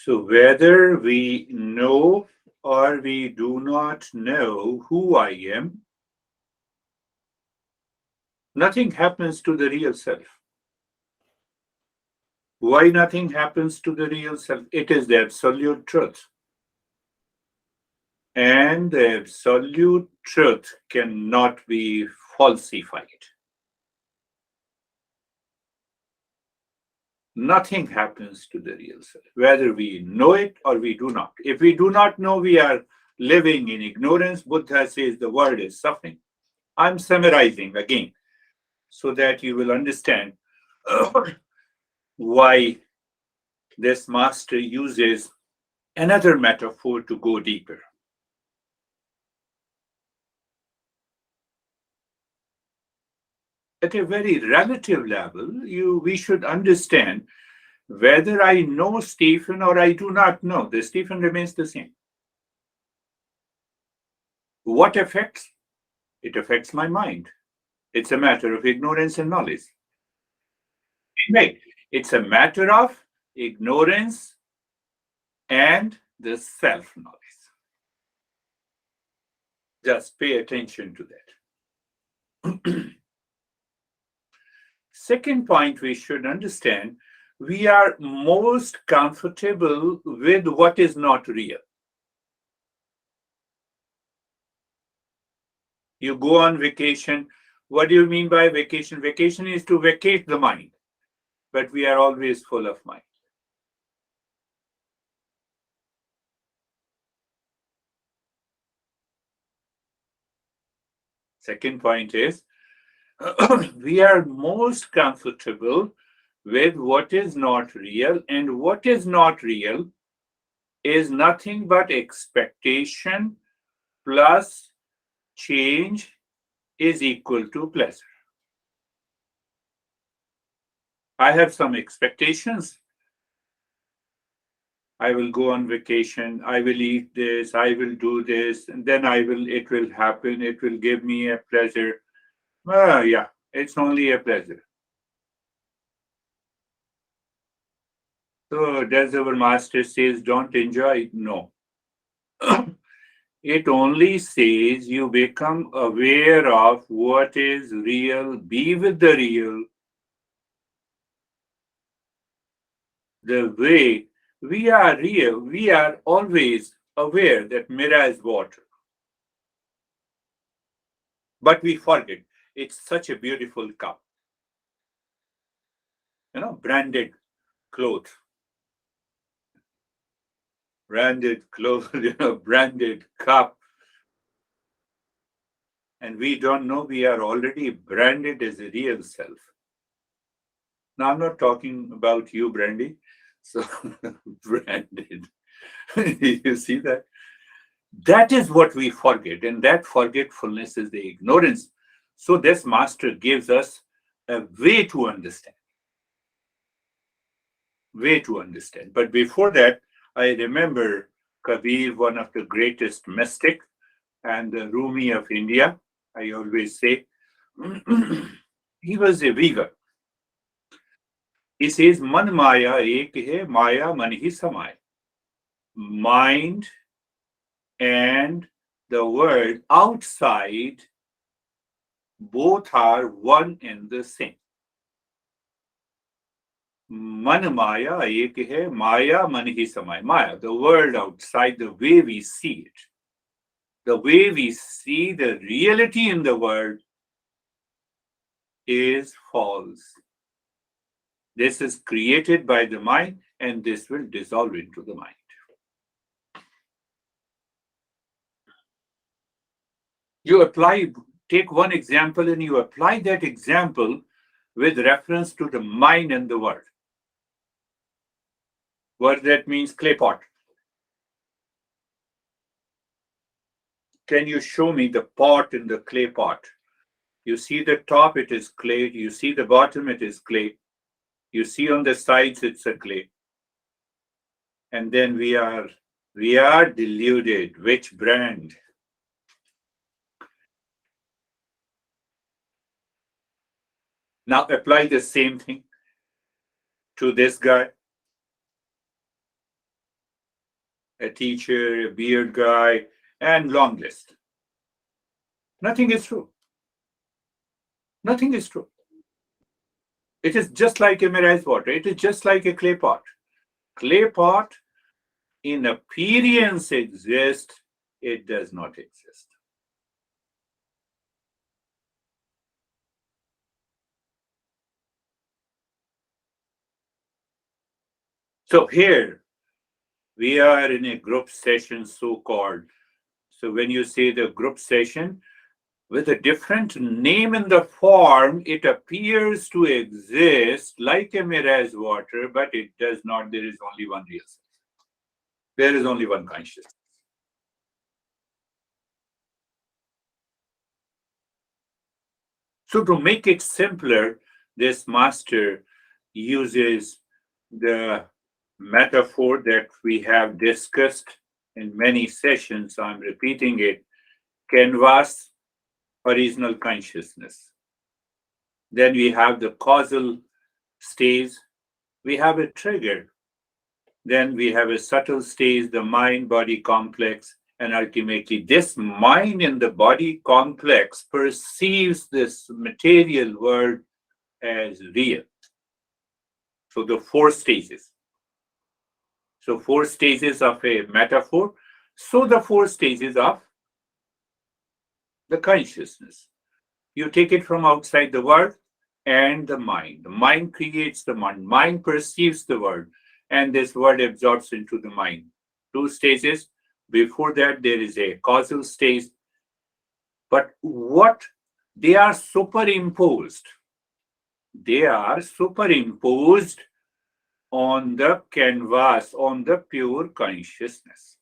So whether we know or we do not know who I am, nothing happens to the real self. Why nothing happens to the real self? It is the absolute truth. And the absolute truth cannot be falsified. Nothing happens to the real self, whether we know it or we do not. If we do not know, we are living in ignorance. Buddha says the world is suffering. I'm summarizing again so that you will understand why this master uses another metaphor to go deeper. At a very relative level, we should understand whether I know Stephen or I do not know, the Stephen remains the same. What affects? It affects my mind. It's a matter of ignorance and knowledge. Right. It's a matter of ignorance and the self knowledge. Just pay attention to that. Second point we should understand, we are most comfortable with what is not real. You go on vacation. What do you mean by vacation? Vacation is to vacate the mind, but we are always full of mind. Second point is, we are most comfortable with what is not real, and what is not real is nothing but expectation plus change is equal to pleasure. I have some expectations. I will go on vacation, I will eat this, I will do this, and then it will happen, it will give me a pleasure. Yeah, it's only a pleasure. So does our master says don't enjoy? No. It only says you become aware of what is real, be with the real, the way we are real, we are always aware that mirror is water. But we forget. It's such a beautiful cup. Branded clothes, branded clothes, branded cup. And we don't know we are already branded as a real self. Now, I'm not talking about you, Brandy. So, branded. You see that? That is what we forget. And that forgetfulness is the ignorance. So, this master gives us a way to understand. But before that, I remember Kabir, one of the greatest mystics, and the Rumi of India. I always say, he was a vegan. He says, Man Maya ek hai, Maya man hi samay. Mind and the world outside both are one and the same. Man Maya ek hai, Maya man hi samay. Maya, the world outside, the way we see it. The way we see the reality in the world is false. This is created by the mind, and this will dissolve into the mind. You take one example and you apply that example with reference to the mind and the world. What that means, clay pot. Can you show me the pot in the clay pot? You see the top, it is clay. You see the bottom, it is clay. You see on the sides, it's a clay. And then we are deluded. Which brand? Now apply the same thing to this guy. a teacher, a beard guy, and long list. Nothing is true. Nothing is true. It is just like a mineralized water. It is just like a clay pot. Clay pot in appearance exists, it does not exist. So here we are in a group session, so called. So when you say the group session, with a different name in the form, it appears to exist like a mirage water, but it does not. There is only one real self. There is only one consciousness. So to make it simpler, this master uses the metaphor that we have discussed in many sessions. I'm repeating it. Canvas, original consciousness. Then we have the causal stage. We have a trigger. Then we have a subtle stage, the mind body complex. And ultimately, this mind in the body complex perceives this material world as real. So the four stages. So four stages of a metaphor. So the four stages of the consciousness. You take it from outside the world and the mind. The mind creates the mind. Mind perceives the world, and this world absorbs into the mind. Two stages. Before that, there is a causal stage. But what they are superimposed. They are superimposed on the canvas, on the pure consciousness.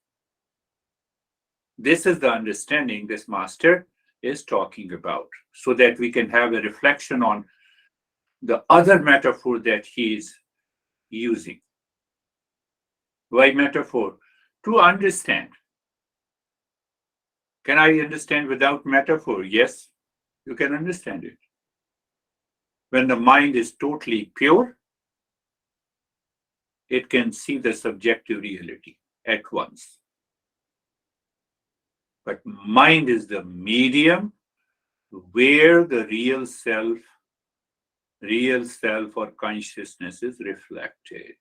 This is the understanding this master is talking about, so that we can have a reflection on the other metaphor that he is using. Why metaphor? To understand. Can I understand without metaphor? Yes, you can understand it. When the mind is totally pure, it can see the subjective reality at once. But mind is the medium where the real self or consciousness is reflected.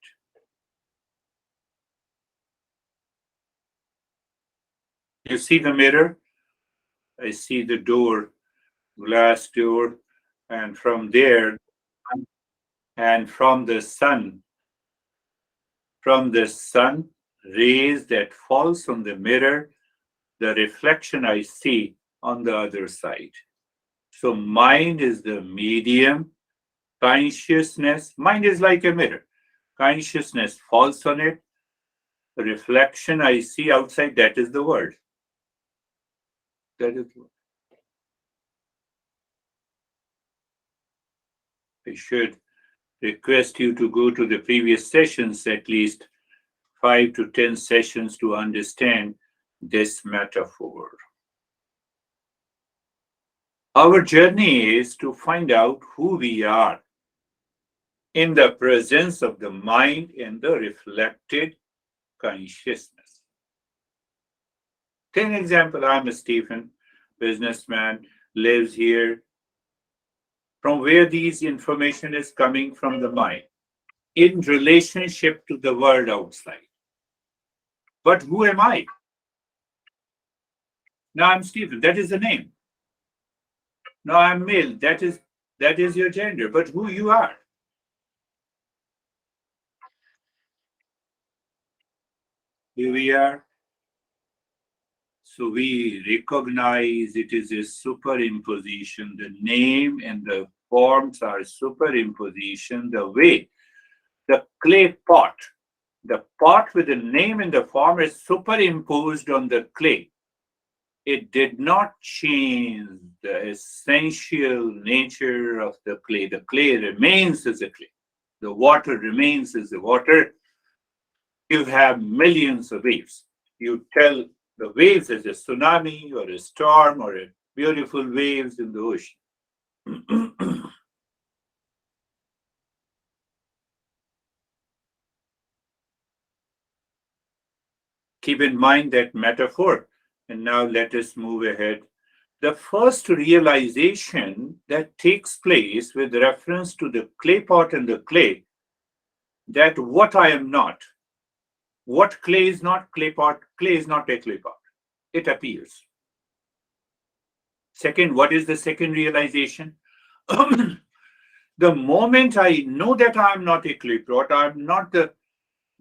You see the mirror? I see the door, glass door, and from there, and from the sun rays that falls on the mirror, the reflection I see on the other side. So mind is the medium, consciousness, mind is like a mirror. Consciousness falls on it. The reflection I see outside, that is the world. That is the world. I should request you to go to the previous sessions, at least 5 to 10 sessions, to understand this metaphor. Our journey is to find out who we are in the presence of the mind and the reflected consciousness. Take an example. I'm a Stephen, businessman, lives here. From where these information is coming from the mind in relationship to the world outside. But who am I? Now I'm Stephen. That is the name. Now I'm male. That is your gender. But who you are? Here we are. So we recognize it is a superimposition. The name and the forms are superimposition. The way the clay pot, the pot with the name and the form is superimposed on the clay. It did not change the essential nature of the clay. The clay remains as a clay. The water remains as the water. You have millions of waves. You tell the waves as a tsunami or a storm or a beautiful waves in the ocean. Keep in mind that metaphor. And now let us move ahead. The first realization that takes place with reference to the clay pot and the clay, that what I am not, what clay is not, clay is not a clay pot. It appears. Second, what is the second realization? The moment I know that I'm not a clay pot, I'm not the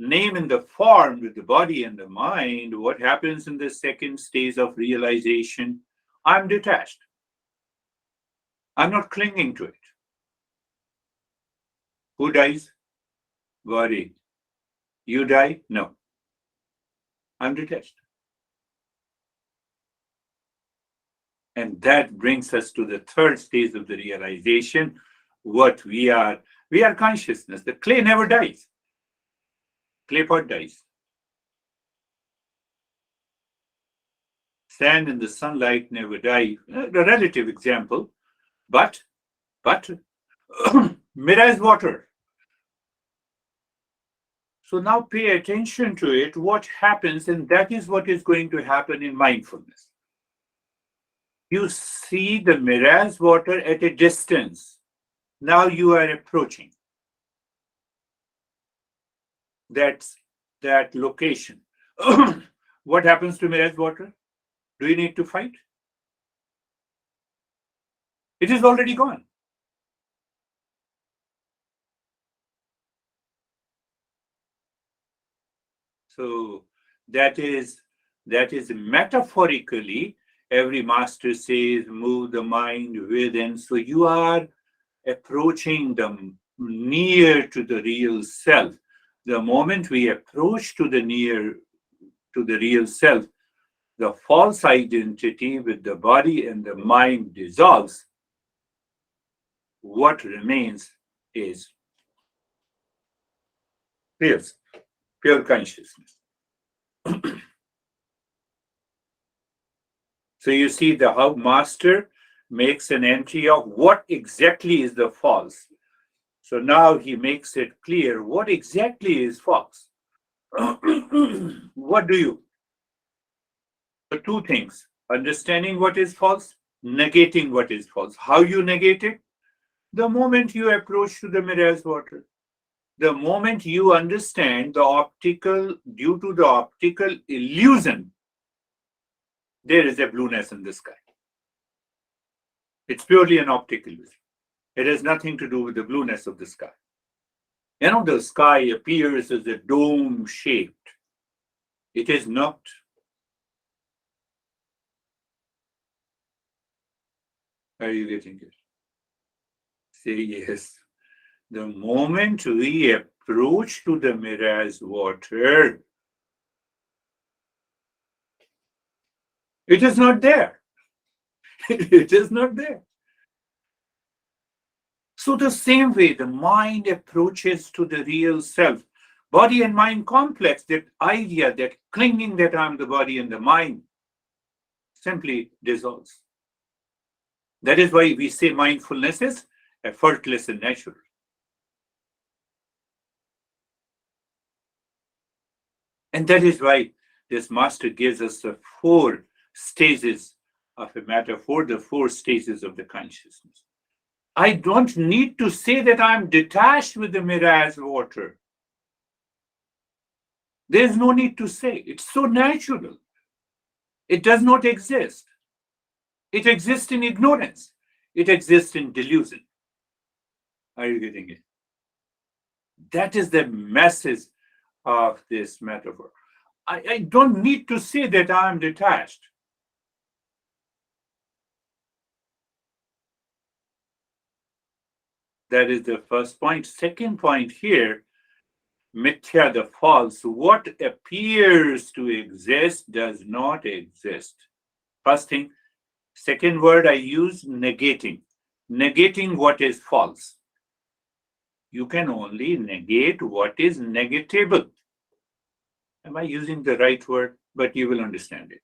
name in the form with the body and the mind, what happens in the second stage of realization? I'm detached. I'm not clinging to it. Who dies? Body. You die? No. I'm detached. And that brings us to the third stage of the realization. What we are consciousness. The clay never dies. Clay pot dies. Sand in the sunlight never die. A relative example. But mirage water. So now pay attention to it, what happens, and that is what is going to happen in mindfulness. You see the mirage water at a distance. Now you are approaching that location. What happens to mirage water? Do you need to fight? It is already gone. So that is metaphorically, every master says, move the mind within. So you are approaching them near to the real self. The moment we approach to the real self, the false identity with the body and the mind dissolves. What remains is pure consciousness. So you see how master makes an entry of what exactly is the false. So now he makes it clear what exactly is false. What do you? So two things: understanding what is false, negating what is false. How you negate it? The moment you approach to the mirage water, the moment you understand due to the optical illusion, there is a blueness in the sky. It's purely an optical illusion. It has nothing to do with the blueness of the sky. The sky appears as a dome shaped. It is not. Are you getting it? Say yes. The moment we approach to the mirage water, it is not there. It is not there. So the same way the mind approaches to the real self, body and mind complex, that idea, that clinging that I'm the body and the mind simply dissolves. That is why we say mindfulness is effortless and natural. And that is why this master gives us the 4 stages of a metaphor, the 4 stages of the consciousness. I don't need to say that I'm detached with the mirage water. There's no need to say. It's so natural. It does not exist. It exists in ignorance. It exists in delusion. Are you getting it? That is the message of this metaphor. I don't need to say that I'm detached. That is the first point. Second point here, mithya, the false. What appears to exist does not exist. First thing. Second word I use, negating. Negating what is false. You can only negate what is negatable. Am I using the right word? But you will understand it.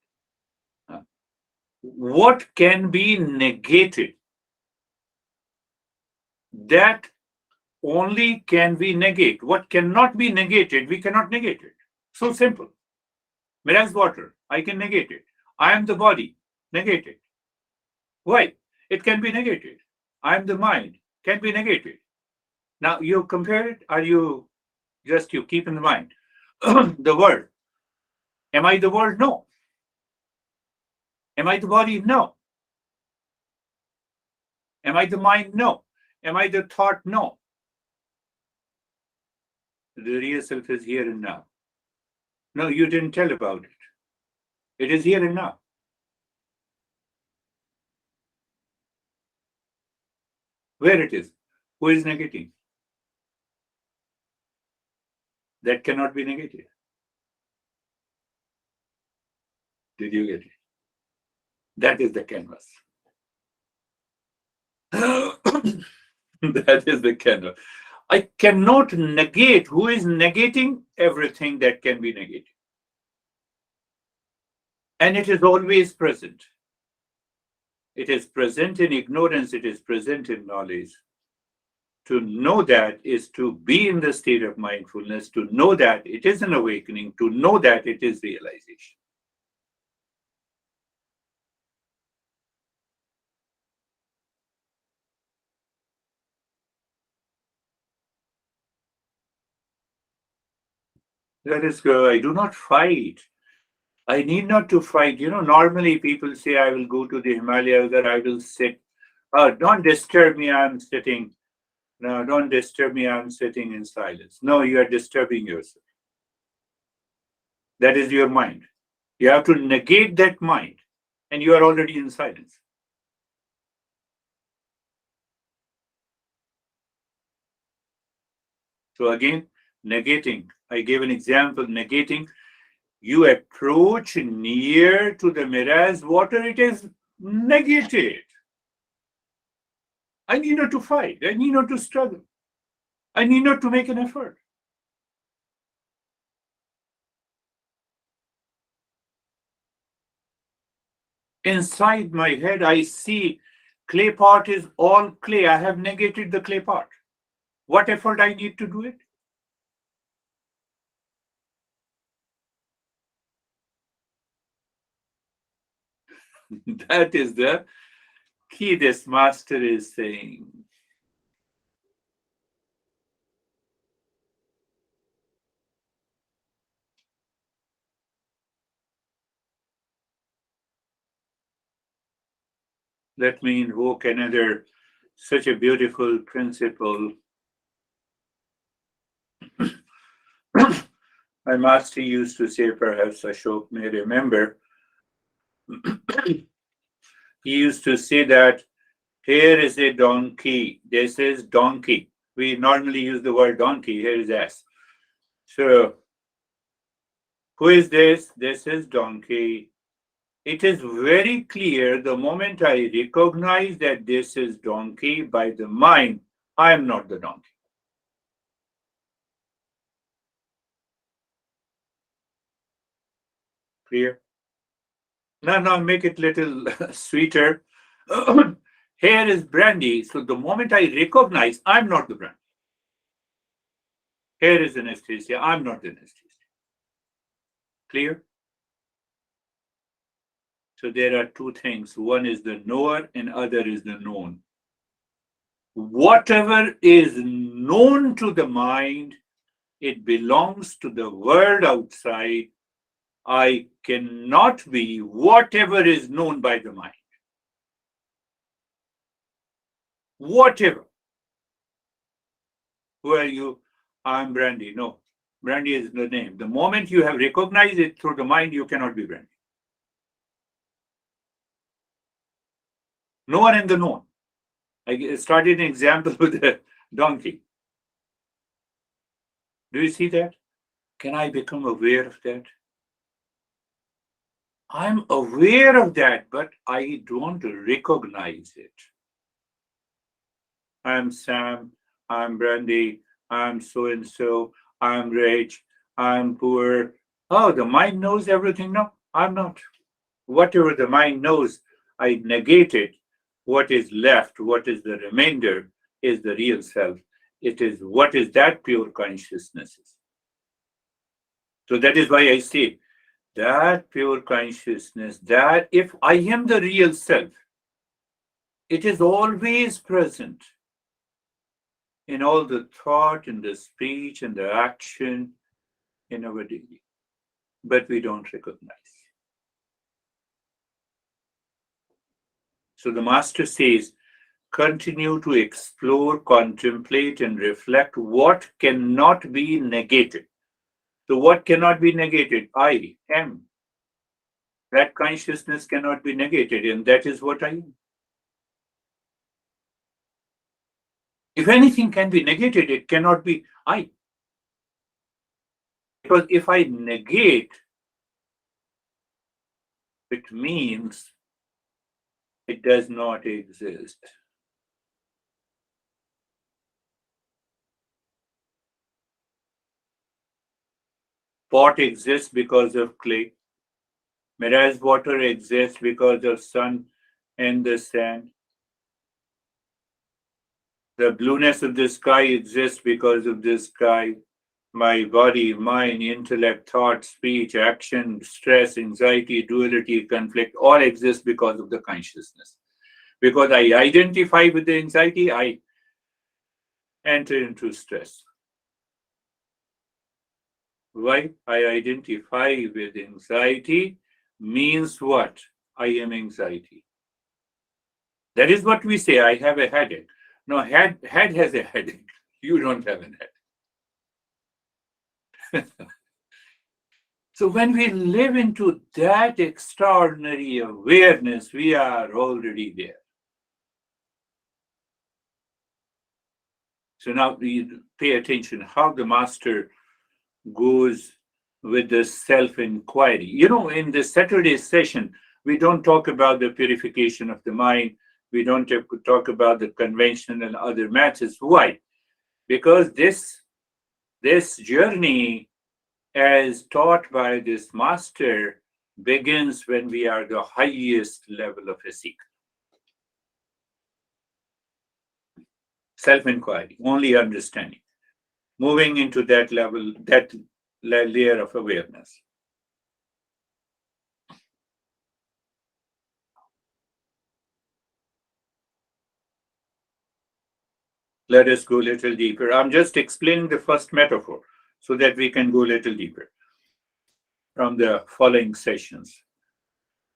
What can be negated? That only can we negate. What cannot be negated, we cannot negate it. So simple. Mirage water, I can negate it. I am the body, negate it. Why? It can be negated. I am the mind, can be negated. Now you compare it, or you keep in mind the world. Am I the world? No. Am I the body? No. Am I the mind? No. Am I the thought? No. The real self is here and now. No, you didn't tell about it. It is here and now. Where it is? Who is negating? That cannot be negated. Did you get it? That is the canvas. That is the canvas. I cannot negate. Who is negating? Everything that can be negated. And it is always present. It is present in ignorance, it is present in knowledge. To know that is to be in the state of mindfulness, to know that it is an awakening, to know that it is realization. That is, I do not fight. I need not to fight. Normally people say, I will go to the Himalayas or I will sit. Don't disturb me, I'm sitting. No, don't disturb me, I'm sitting in silence. No, you are disturbing yourself. That is your mind. You have to negate that mind, and you are already in silence. So again, negating. I gave an example, negating. You approach near to the mirage water, it is negated. I need not to fight. I need not to struggle. I need not to make an effort. Inside my head, I see clay pot is all clay. I have negated the clay pot. What effort I need to do it? That is the key this master is saying. Let me invoke another such a beautiful principle. My master used to say, perhaps Ashok may remember, he used to say that here is a donkey, this is donkey. We normally use the word donkey, here is ass. So, who is this? This is donkey. It is very clear the moment I recognize that this is donkey by the mind, I am not the donkey. Clear? Now make it little sweeter. Here is brandy. So the moment I recognize, I'm not the brandy. Here is anesthesia. I'm not the anesthesia. Clear? So there are two things. One is the knower and other is the known. Whatever is known to the mind, it belongs to the world outside. I cannot be whatever is known by the mind. Whatever. Who are you? I'm Brandy. No, Brandy is the name. The moment you have recognized it through the mind, you cannot be Brandy. Knower and the known. I started an example with the donkey. Do you see that? Can I become aware of that? I'm aware of that, but I don't recognize it. I'm Sam, I'm Brandy, I'm so and so, I'm rich, I'm poor. Oh, the mind knows everything. No, I'm not. Whatever the mind knows, I negate it. What is left, what is the remainder, is the real self. It is what is that pure consciousness is. So that is why I say That pure consciousness, that if I am the real self, it is always present in all the thought, in the speech, in the action, in our daily. But we don't recognize. So the master says, continue to explore, contemplate, and reflect what cannot be negated. So, what cannot be negated? I am. That consciousness cannot be negated, and that is what I am. If anything can be negated, it cannot be I. Because if I negate, it means it does not exist. Pot exists because of clay. Whereas water exists because of sun and the sand. The blueness of the sky exists because of the sky. My body, mind, intellect, thought, speech, action, stress, anxiety, duality, conflict all exist because of the consciousness. Because I identify with the anxiety, I enter into stress. Why? I identify with anxiety means what? I am anxiety. That is what we say. I have a headache. No, head has a headache. You don't have a headache. So when we live into that extraordinary awareness, we are already there. So now we pay attention how the master goes with the self-inquiry. In the Saturday session, we don't talk about the purification of the mind. We don't talk about the convention and other matters. Why? Because this journey, as taught by this master, begins when we are the highest level of a seeker. Self-inquiry, only understanding, moving into that level, that layer of awareness. Let us go a little deeper. I'm just explaining the first metaphor so that we can go a little deeper from the following sessions.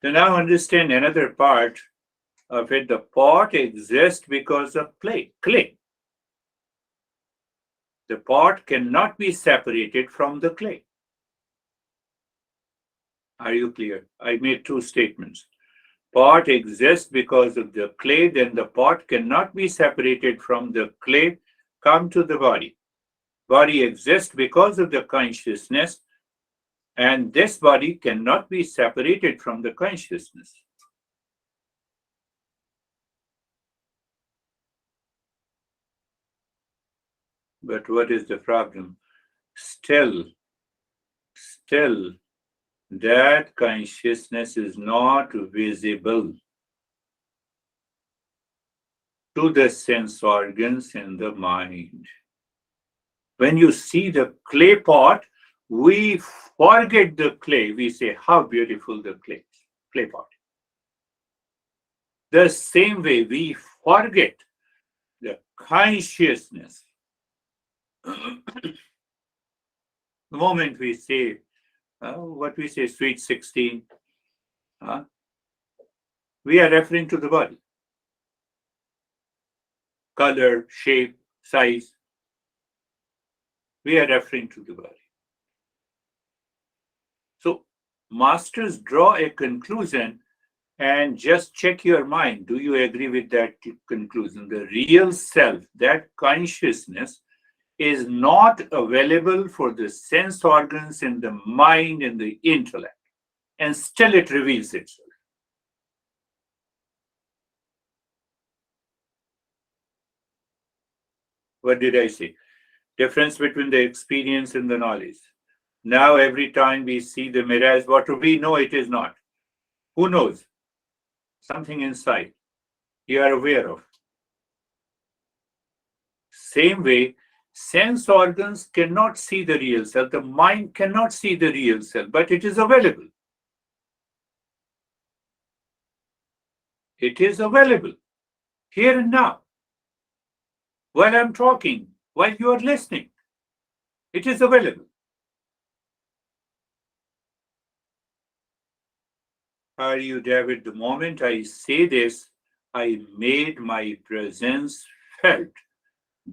To now understand another part of it, the pot exists because of clay. The pot cannot be separated from the clay. Are you clear? I made two statements. Pot exists because of the clay, then the pot cannot be separated from the clay. Come to the body. Body exists because of the consciousness, and this body cannot be separated from the consciousness. But what is the problem? Still, that consciousness is not visible to the sense organs in the mind. When you see the clay pot, we forget the clay. We say, how beautiful the clay pot. The same way we forget the consciousness. The moment we say, what we say, sweet 16, we are referring to the body. Color, shape, size. We are referring to the body. So, masters draw a conclusion and just check your mind. Do you agree with that conclusion? The real self, that consciousness, is not available for the sense organs in the mind and the intellect, and still it reveals itself. What did I say? Difference between the experience and the knowledge. Now, every time we see the mirage, what we know it is not. Who knows? Something inside you are aware of. Same way, Sense organs cannot see the real self. The mind cannot see the real self, but it is available. It is available here and now. While I'm talking, while you are listening, it is available. Are you, David? The moment I say this, I made my presence felt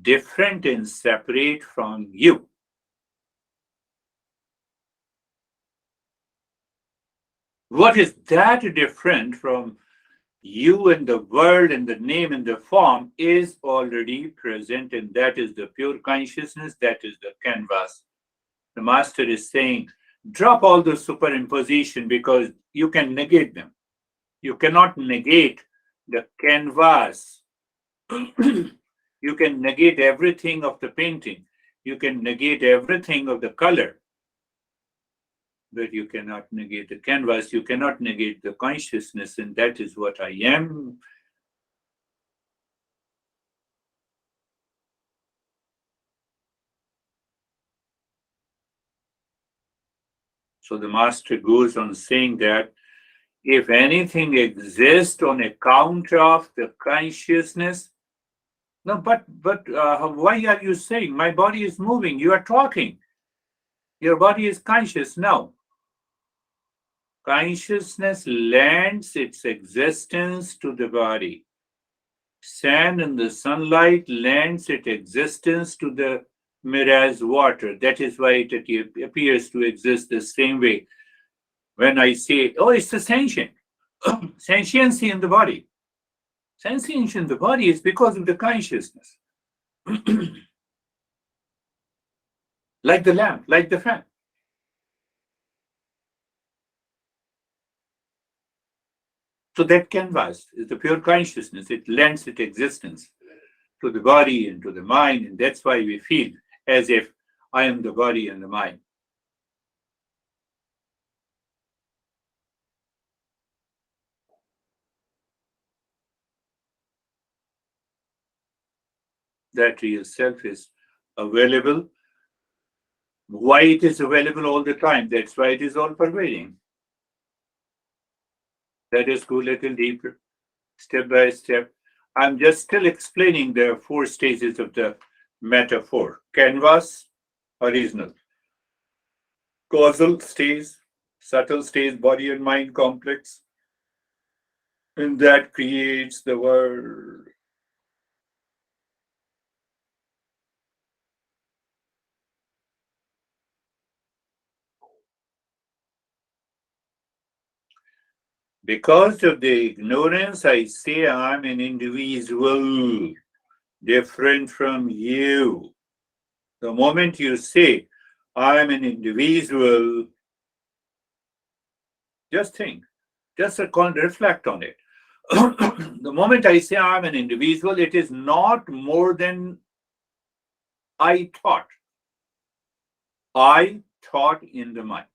different and separate from you. What is that different from you and the world and the name and the form is already present, and that is the pure consciousness, that is the canvas. The master is saying, drop all the superimposition because you can negate them. You cannot negate the canvas. You can negate everything of the painting. You can negate everything of the color. But you cannot negate the canvas. You cannot negate the consciousness. And that is what I am. So the master goes on saying that if anything exists on account of the consciousness, no, but why are you saying my body is moving? You are talking. Your body is conscious now. Consciousness lends its existence to the body. Sand in the sunlight lends its existence to the mirage water. That is why it appears to exist the same way. When I say, oh, it's a sentient, sentiency in the body. Sentience in the body is because of the consciousness. Like the lamp, like the fan. So that canvas is the pure consciousness. It lends its existence to the body and to the mind, and that's why we feel as if I am the body and the mind. That real self is available. Why it is available all the time? That's why it is all pervading. Let us go a little deeper, step by step. I'm just still explaining the four stages of the metaphor. Canvas, original. Causal stage, subtle stage, body and mind complex. And that creates the world. Because of the ignorance, I say I'm an individual, different from you. The moment you say, I'm an individual, just think, just reflect on it. The moment I say I'm an individual, it is not more than I thought. I thought in the mind.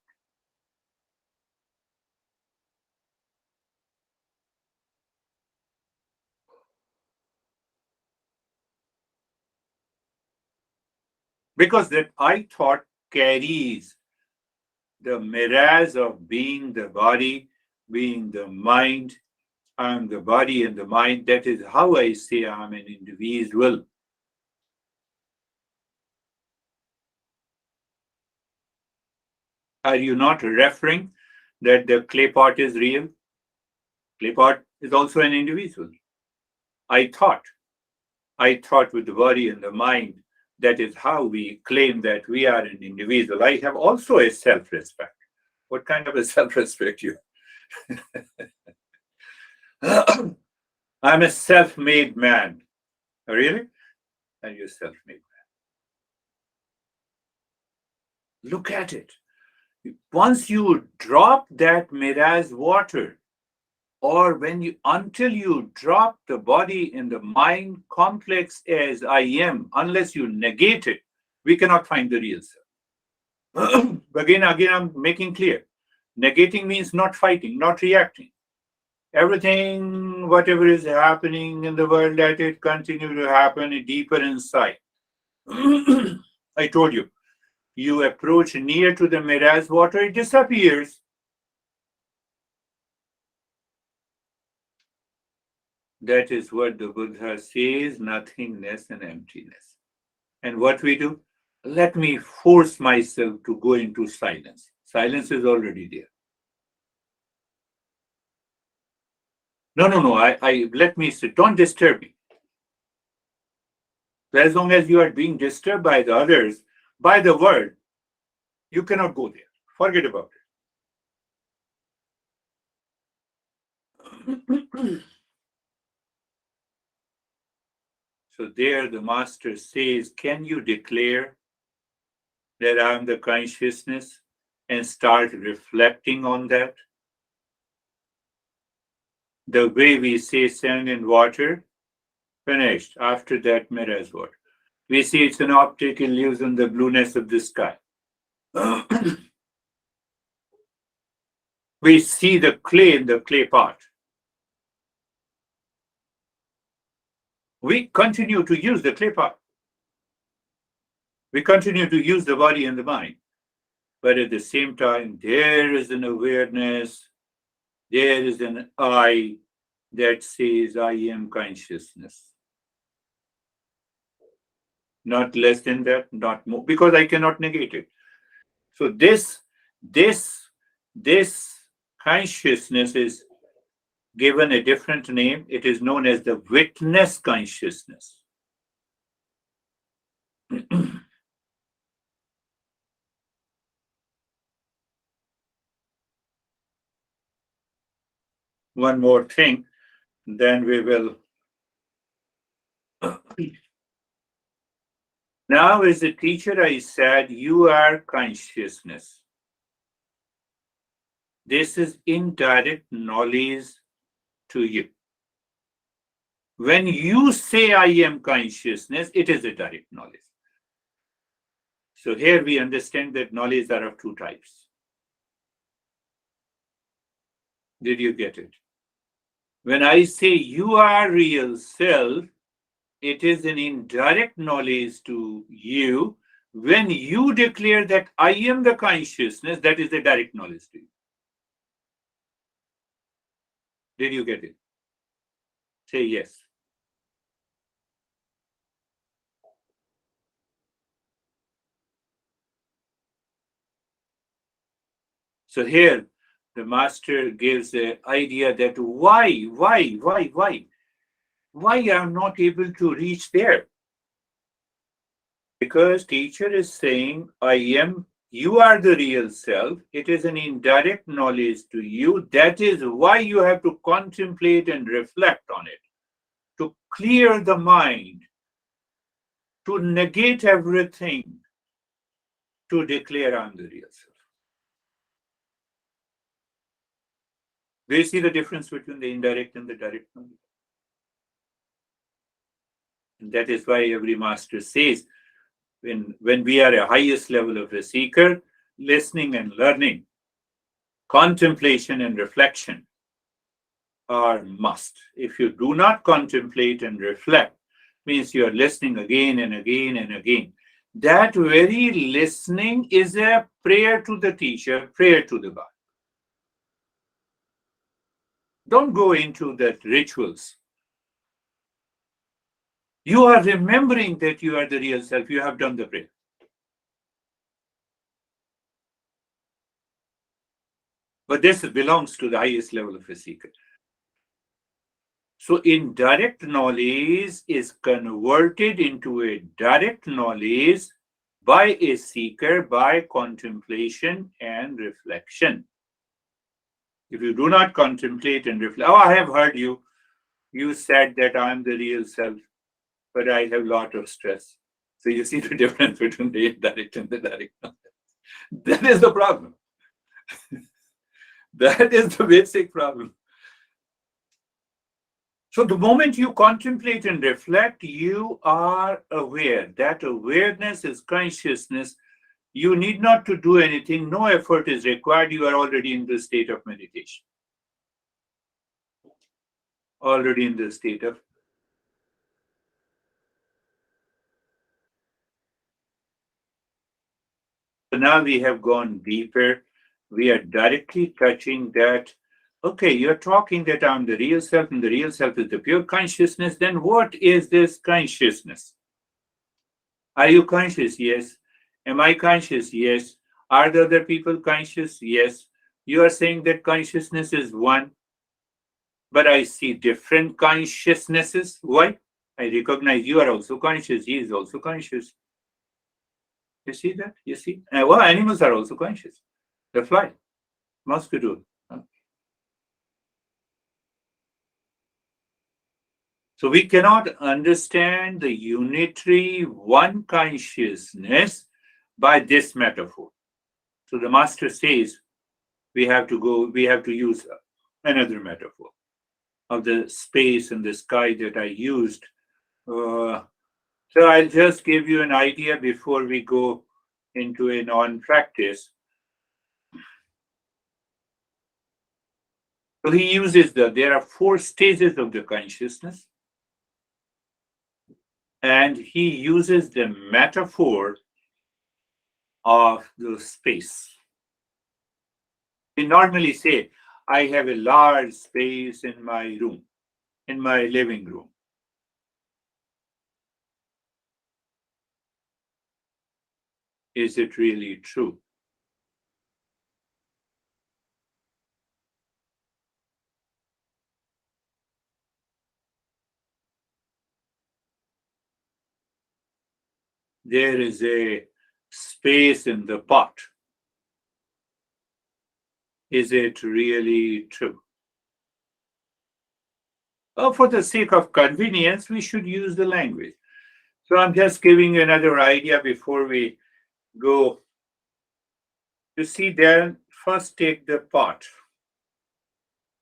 Because that I thought carries the mirage of being the body, being the mind. I'm the body and the mind. That is how I say I'm an individual. Are you not referring that the clay pot is real? Clay pot is also an individual. I thought. I thought with the body and the mind. That is how we claim that we are an individual. I have also a self-respect. What kind of a self-respect you? I'm a self-made man. Really? And you're self-made man. Look at it. Once you drop that mirage water, or when you until you drop the body in the mind complex as I am, unless you negate it, we cannot find the real self. again, I'm making clear. Negating means not fighting, not reacting. Everything, whatever is happening in the world, let it continue to happen deeper inside. I told you, you approach near to the mirage water, it disappears. That is what the Buddha says, nothingness and emptiness. And what we do? Let me force myself to go into silence. Silence is already there. No, I let me sit. Don't disturb me. As long as you are being disturbed by the others, by the word, you cannot go there. Forget about it. So there the master says, can you declare that I am the consciousness and start reflecting on that? The way we say sand and water, finished. After that, mirrors water. We see it's an optic illusion, the blueness of the sky. We see the clay in the clay pot. We continue to use the clay pot. We continue to use the body and the mind. But at the same time, there is an awareness, there is an I that says, I am consciousness. Not less than that, not more, because I cannot negate it. So this consciousness is given a different name. It is known as the witness consciousness. One more thing, then we will. Now, as a teacher, I said, you are consciousness. This is indirect knowledge to you. When you say, I am consciousness, it is a direct knowledge. So here we understand that knowledge are of two types. Did you get it? When I say you are real self, it is an indirect knowledge to you. When you declare that I am the consciousness, that is a direct knowledge to you. Did you get it? Say yes. So here the master gives the idea that why I'm not able to reach there? Because teacher is saying, I am, you are the real self. It is an indirect knowledge to you. That is why you have to contemplate and reflect on it, to clear the mind, to negate everything, to declare I'm the real self. Do you see the difference between the indirect and the direct knowledge? And that is why every master says, when we are a highest level of a seeker, listening and learning, contemplation and reflection are must. If you do not contemplate and reflect, means you are listening again and again and again. That very listening is a prayer to the teacher, prayer to the God. Don't go into that rituals. You are remembering that you are the real self. You have done the prayer. But this belongs to the highest level of a seeker. So indirect knowledge is converted into a direct knowledge by a seeker by contemplation and reflection. If you do not contemplate and reflect, oh, I have heard you. You said that I am the real self, but I have a lot of stress. So you see the difference between the indirect and the direct knowledge. That is the problem. That is the basic problem. So the moment you contemplate and reflect, you are aware. That awareness is consciousness. You need not to do anything. No effort is required. You are already in the state of meditation. Already in the state of. now we have gone deeper. We are directly touching that. Okay, you're talking that I'm the real self, and the real self is the pure consciousness. Then what is this consciousness? Are you conscious? Yes. Am I conscious? Yes. Are the other people conscious? Yes. You are saying that consciousness is one, but I see different consciousnesses. Why? I recognize you are also conscious. He is also conscious. You see that? You see? Well, animals are also conscious. The fly, mosquito. So we cannot understand the unitary one consciousness by this metaphor. So the master says we have to use another metaphor of the space and the sky that I used. So I'll just give you an idea before we go into a non-practice. So he uses there are four stages of the consciousness, and he uses the metaphor of the space. We normally say, I have a large space in my room, in my living room. Is it really true? There is a space in the pot. Is it really true? Oh, for the sake of convenience, we should use the language. So I'm just giving you another idea before we go. You see, then first take the pot.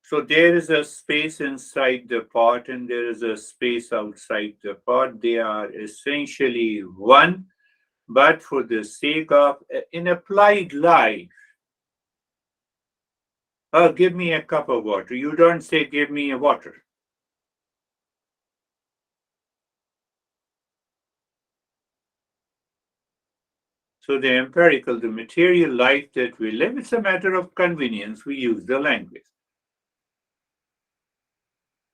So there is a space inside the pot and there is a space outside the pot. They are essentially one, but for the sake of in applied life, give me a cup of water. You don't say, give me a water. So the empirical, the material life that we live, it's a matter of convenience. We use the language.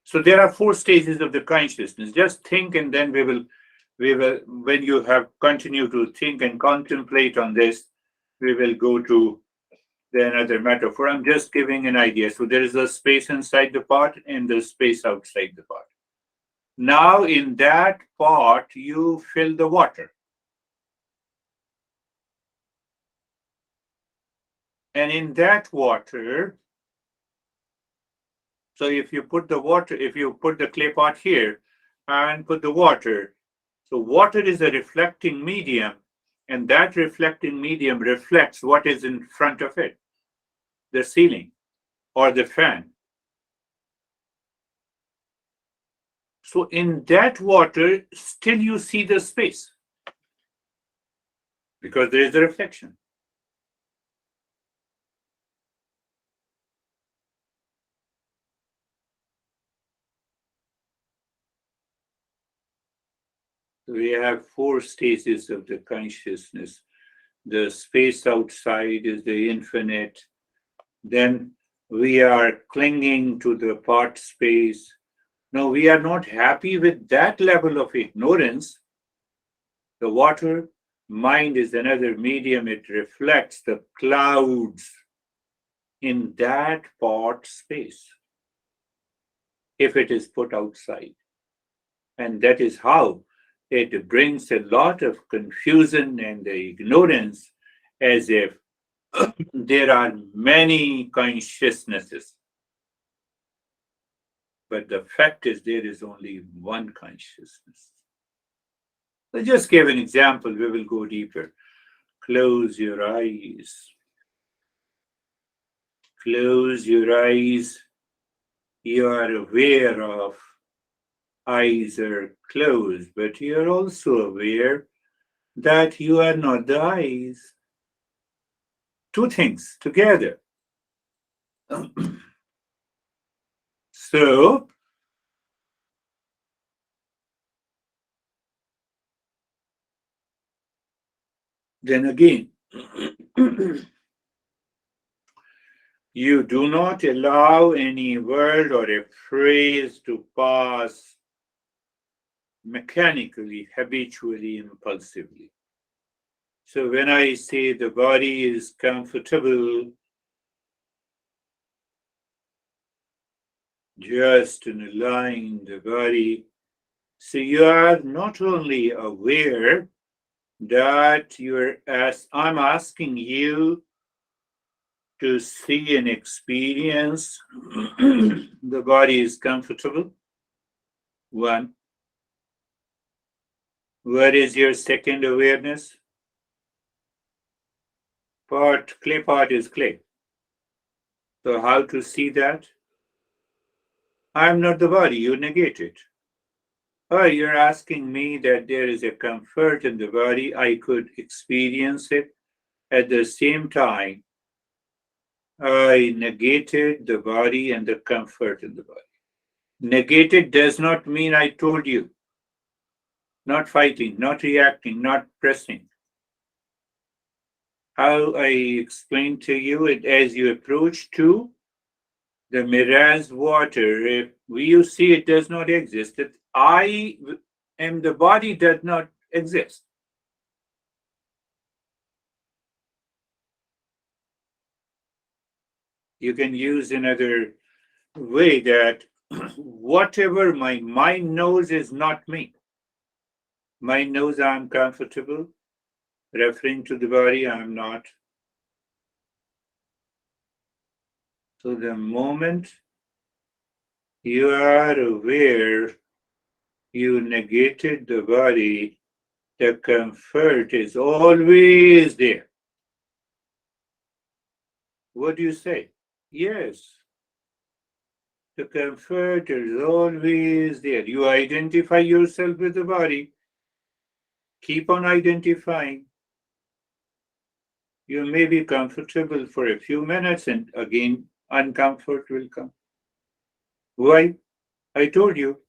So there are four stages of the consciousness. Just think, and then when you have continue to think and contemplate on this, we will go to the another metaphor. I'm just giving an idea. So there is a space inside the pot and the space outside the pot. Now in that pot, you fill the water. And in that water, so if you put the clay pot here and put the water, so water is a reflecting medium, and that reflecting medium reflects what is in front of it, the ceiling or the fan. So in that water, still you see the space because there is a reflection. We have four stages of the consciousness. The space outside is the infinite. Then we are clinging to the part space. No, we are not happy with that level of ignorance. The water, mind is another medium. It reflects the clouds in that part space if it is put outside. And that is how it brings a lot of confusion and ignorance, as if there are many consciousnesses. But the fact is, there is only one consciousness. I just gave an example. We will go deeper. Close your eyes. Close your eyes. You are aware of eyes are closed, but you are also aware that you are not the eyes. Two things together. So, then again, You do not allow any word or a phrase to pass mechanically, habitually, impulsively. So when I say the body is comfortable, just in allowing the body, so you are not only aware that I'm asking you to see and experience the body is comfortable. One. What is your second awareness? Clay pot is clay. So how to see that? I am not the body, you negate it. Oh, you're asking me that there is a comfort in the body, I could experience it. At the same time, I negated the body and the comfort in the body. Negated does not mean I told you. Not fighting, not reacting, not pressing. How I explained to you it as you approach to the mirage water, if you see it does not exist, that I am the body does not exist. You can use another way that whatever my mind knows is not me. Mind knows I'm comfortable, referring to the body, I'm not. So the moment you are aware you negated the body, the comfort is always there. What do you say? Yes, the comfort is always there. You identify yourself with the body, keep on identifying. You may be comfortable for a few minutes and again uncomfort will come. Why? I told you,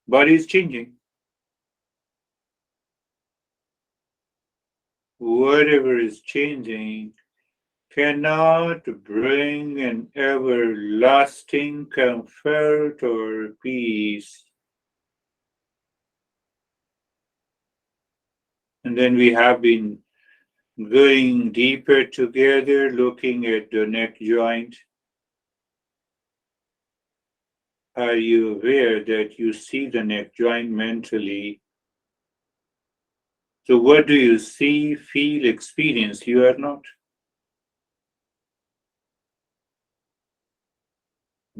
body is changing. Whatever is changing cannot bring an everlasting comfort or peace. And then we have been going deeper together, looking at the neck joint. Are you aware that you see the neck joint mentally? So, what do you see, feel, experience? You are not.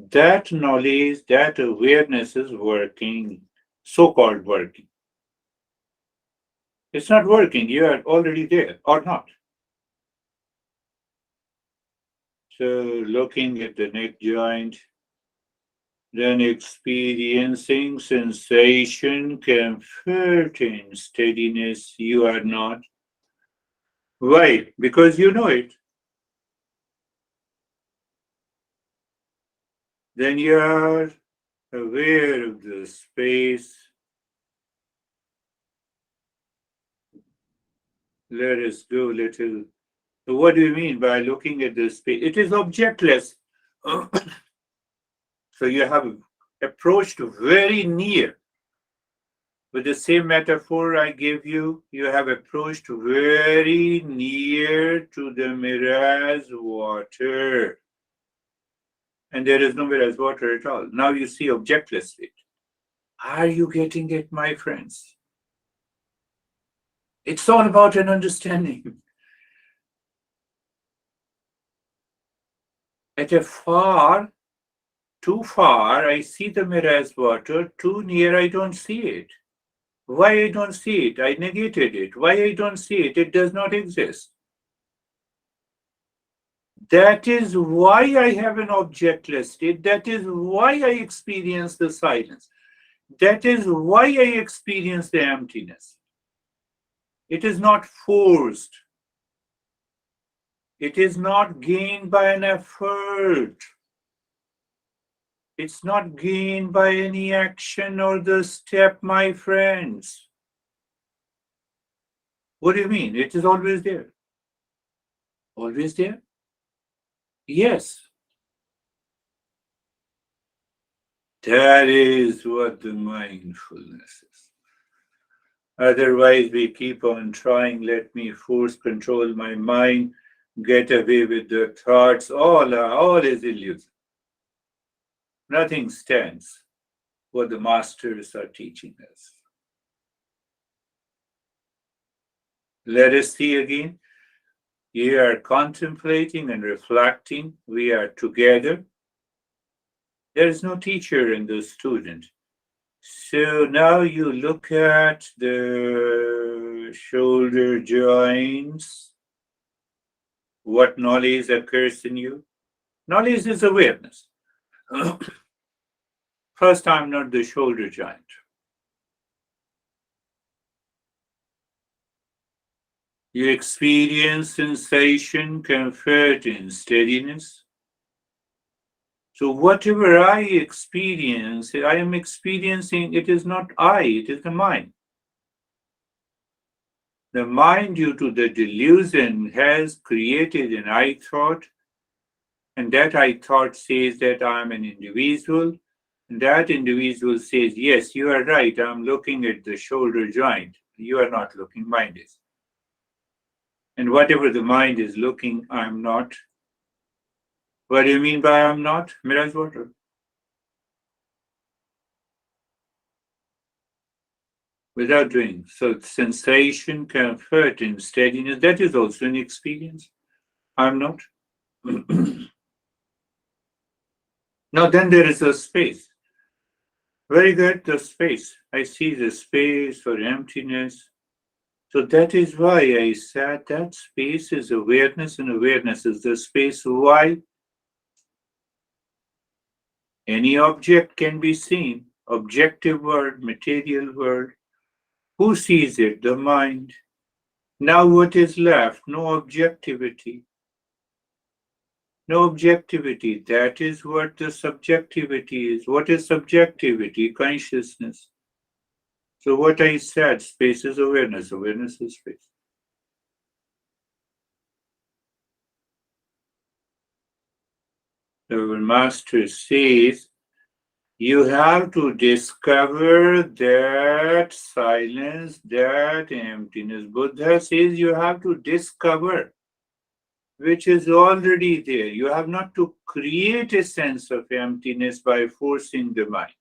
That knowledge, that awareness is working, so called working. It's not working, you are already there or not. So, looking at the neck joint, then experiencing sensation, comfort, and steadiness, you are not. Why? Because you know it. Then you are aware of the space. Let us go little. So what do you mean by looking at the space? It is objectless. So you have approached very near. With the same metaphor I gave you, you have approached very near to the mirage water. And there is no mirage water at all. Now you see objectless state. Are you getting it, my friends? It's all about an understanding. At a too far, I see the mirage water. Too near, I don't see it. Why I don't see it? I negated it. Why I don't see it? It does not exist. That is why I have an objectless state. That is why I experience the silence. That is why I experience the emptiness. It is not forced. It is not gained by an effort. It's not gained by any action or the step, my friends. What do you mean? It is always there. Always there? Yes. That is what the mindfulness is. Otherwise, we keep on trying, let me force control my mind, get away with the thoughts. All is illusion. Nothing stands what the masters are teaching us. Let us see again. You are contemplating and reflecting. We are together. There is no teacher and the student. So now you look at the shoulder joints. What knowledge occurs in you? Knowledge is awareness. First, I'm not the shoulder joint. You experience sensation, comfort, and steadiness. So, whatever I experience, I am experiencing, it is not I, it is the mind. The mind, due to the delusion, has created an I thought, and that I thought says that I'm an individual. And that individual says, yes, you are right, I'm looking at the shoulder joint. You are not looking, mind is. And whatever the mind is looking, I'm not. What do you mean by I'm not? Mirage water. Without doing. So sensation, comfort, and steadiness, that is also an experience. I'm not. Now then there is a space. Very good, the space. I see the space or emptiness. So that is why I said that space is awareness, and awareness is the space. Why? Any object can be seen. Objective world, material world. Who sees it? The mind. Now what is left? No objectivity. No objectivity. That is what the subjectivity is. What is subjectivity? Consciousness. So what I said, space is awareness. Awareness is space. The master says you have to discover that silence, that emptiness. Buddha says you have to discover, which is already there. You have not to create a sense of emptiness by forcing the mind.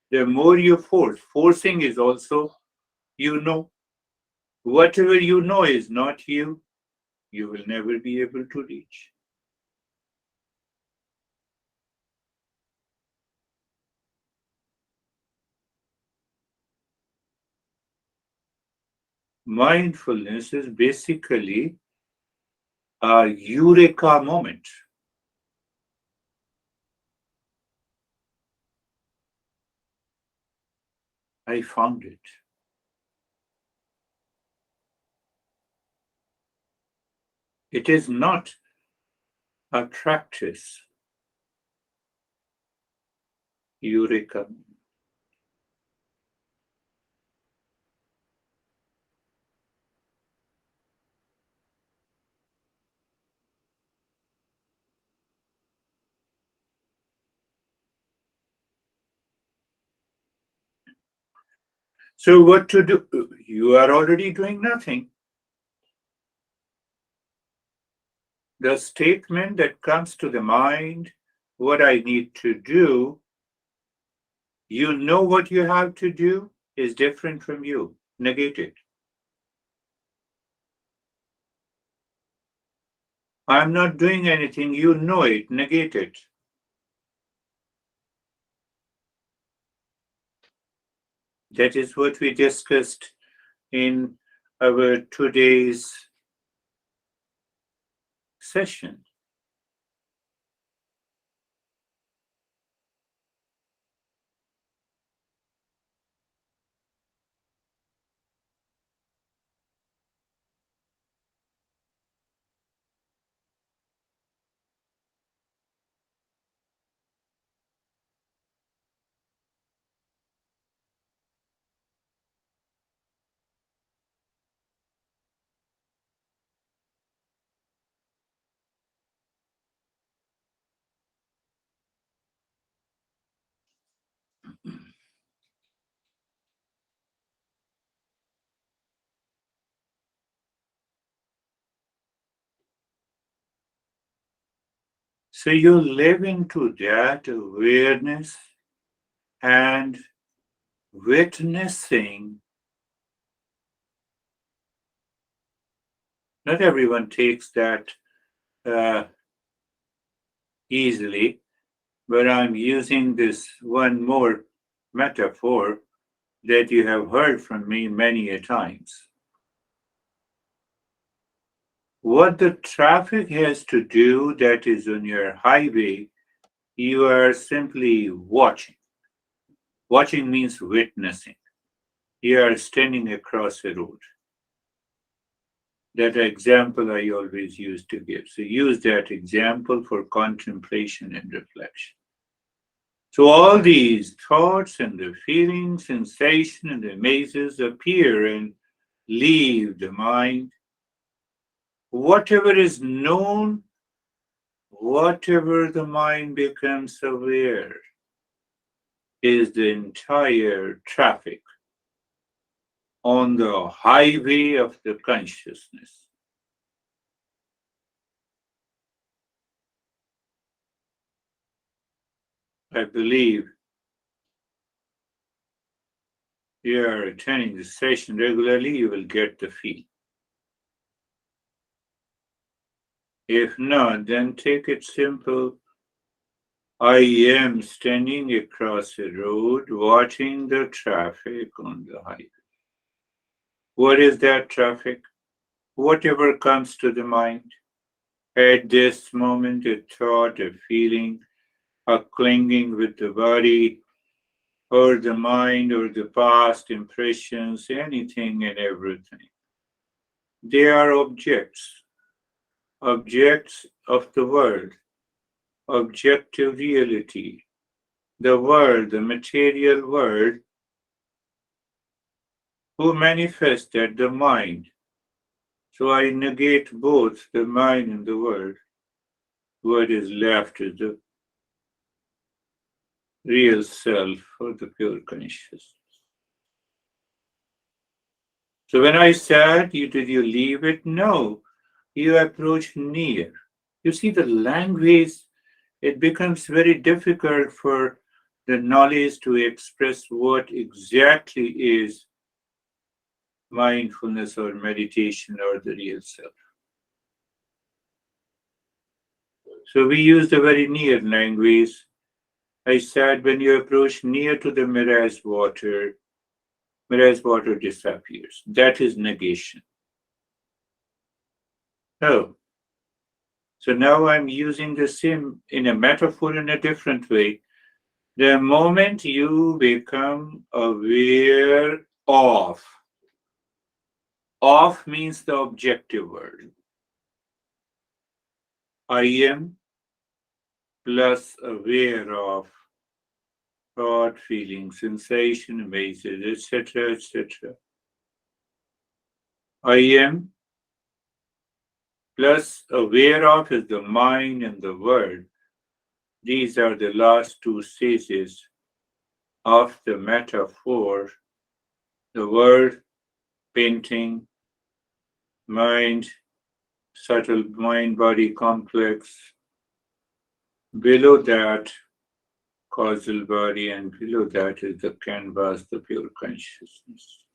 The more you force, forcing is also, you know, whatever you know is not you, you will never be able to reach. Mindfulness is basically a eureka moment. I found it. It is not a practice. Eureka. So, what to do? You are already doing nothing. The statement that comes to the mind, what I need to do, you know what you have to do is different from you. Negate it. I'm not doing anything. You know it. Negate it. That is what we discussed in our today's session. So you live into that awareness and witnessing. Not everyone takes that uh, easily, but I'm using this one more metaphor that you have heard from me many a times. What the traffic has to do that is on your highway, you are simply watching. Watching means witnessing. You are standing across a road. That example I always used to give. So use that example for contemplation and reflection. So all these thoughts and the feelings, sensation and the mazes appear and leave the mind. Whatever is known, whatever the mind becomes aware, is the entire traffic on the highway of the consciousness. I believe you are attending the session regularly, you will get the feel. If not, then take it simple. I am standing across a road watching the traffic on the highway. What is that traffic? Whatever comes to the mind. At this moment, a thought, a feeling, a clinging with the body, or the mind, or the past impressions, anything and everything. They are objects, objects of the world, objective reality. The world, the material world, who manifested the mind. So I negate both the mind and the world. What is left is the real self or the pure consciousness. So when I said, did you leave it? No, you approach near. You see, the language, it becomes very difficult for the knowledge to express what exactly is mindfulness or meditation or the real self. So we use the very near language. I said, when you approach near to the mirage water disappears. That is negation. Oh, so now I'm using the same in a metaphor in a different way. The moment you become aware of means the objective word. I am plus aware of thought, feeling, sensation, images, etc., etc. I am plus aware of is the mind and the word. These are the last two stages of the metaphor. The word, painting, mind, subtle mind body complex. Below that, causal body, and below that is the canvas, the pure consciousness.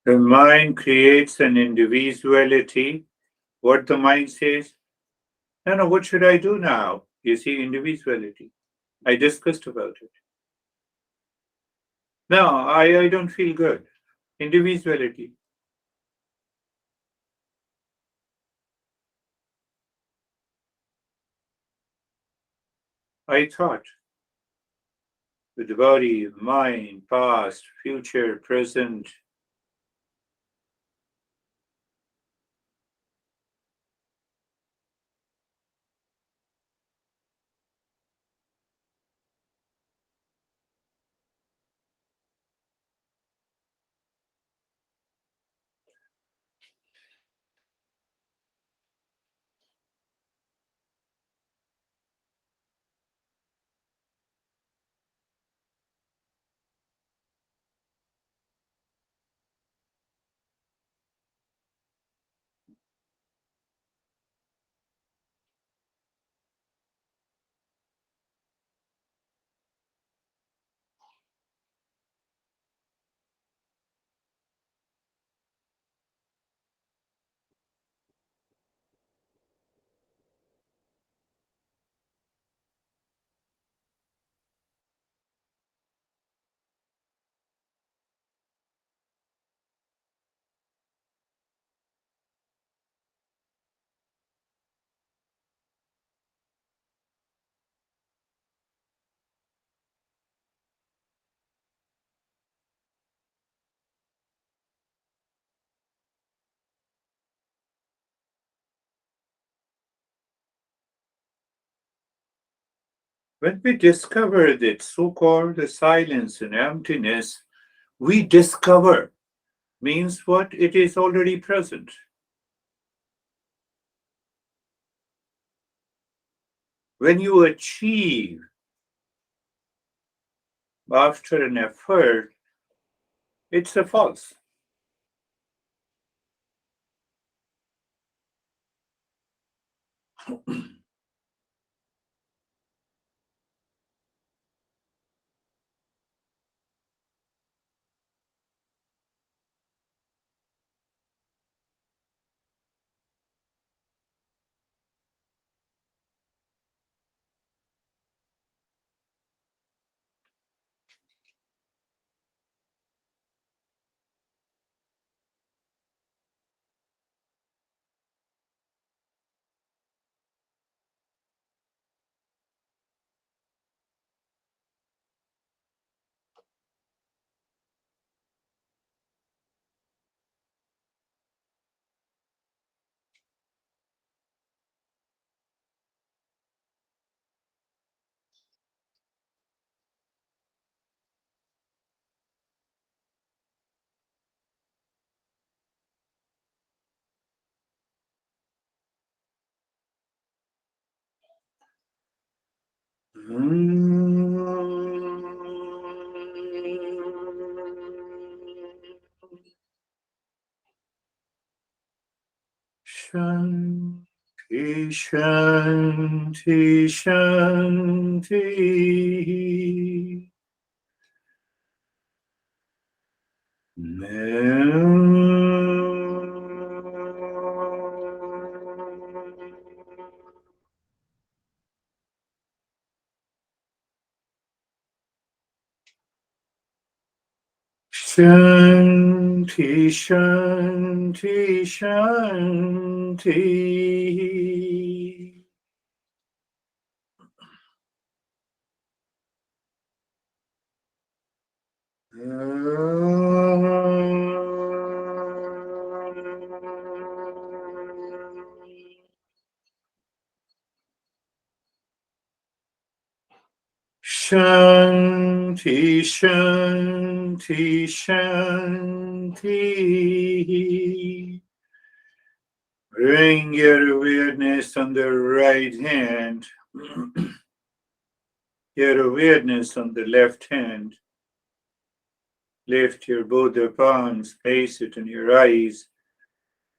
The mind creates an individuality What the mind says, no, no, what should I do now? You see, individuality. I discussed about it. No, I don't feel good. Individuality. I thought with the body, mind, past, future, present. When we discover that so called silence and emptiness, we discover means what? It is already present. When you achieve after an effort, it's a false. Shanti, Shanti, Shanti. Shanti, Shanti, Shanti. Shanti, Shanti, Shanti. Bring your awareness on the right hand, your awareness on the left hand. Lift your both the palms, place it on your eyes.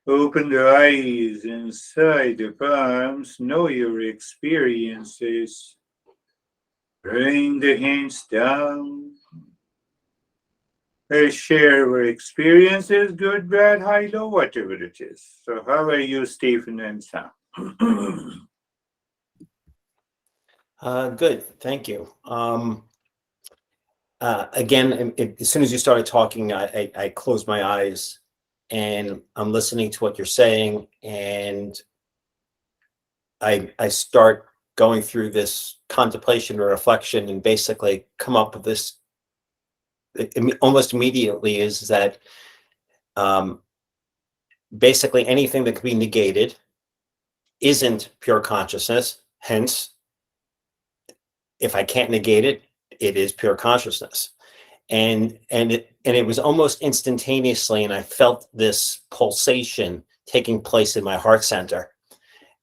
Open the eyes inside the palms. Know your experiences. Bring the hands down. share our experiences, good, bad, high, low, whatever it is. So, how are you, Stephen and Sam? Good, thank you. Again, as soon as you started talking, I closed my eyes and I'm listening to what you're saying, and I start going through this contemplation or reflection, and basically come up with this almost immediately is that basically anything that could be negated isn't pure consciousness. Hence, if I can't negate it, it is pure consciousness. And it was almost instantaneously, and I felt this pulsation taking place in my heart center,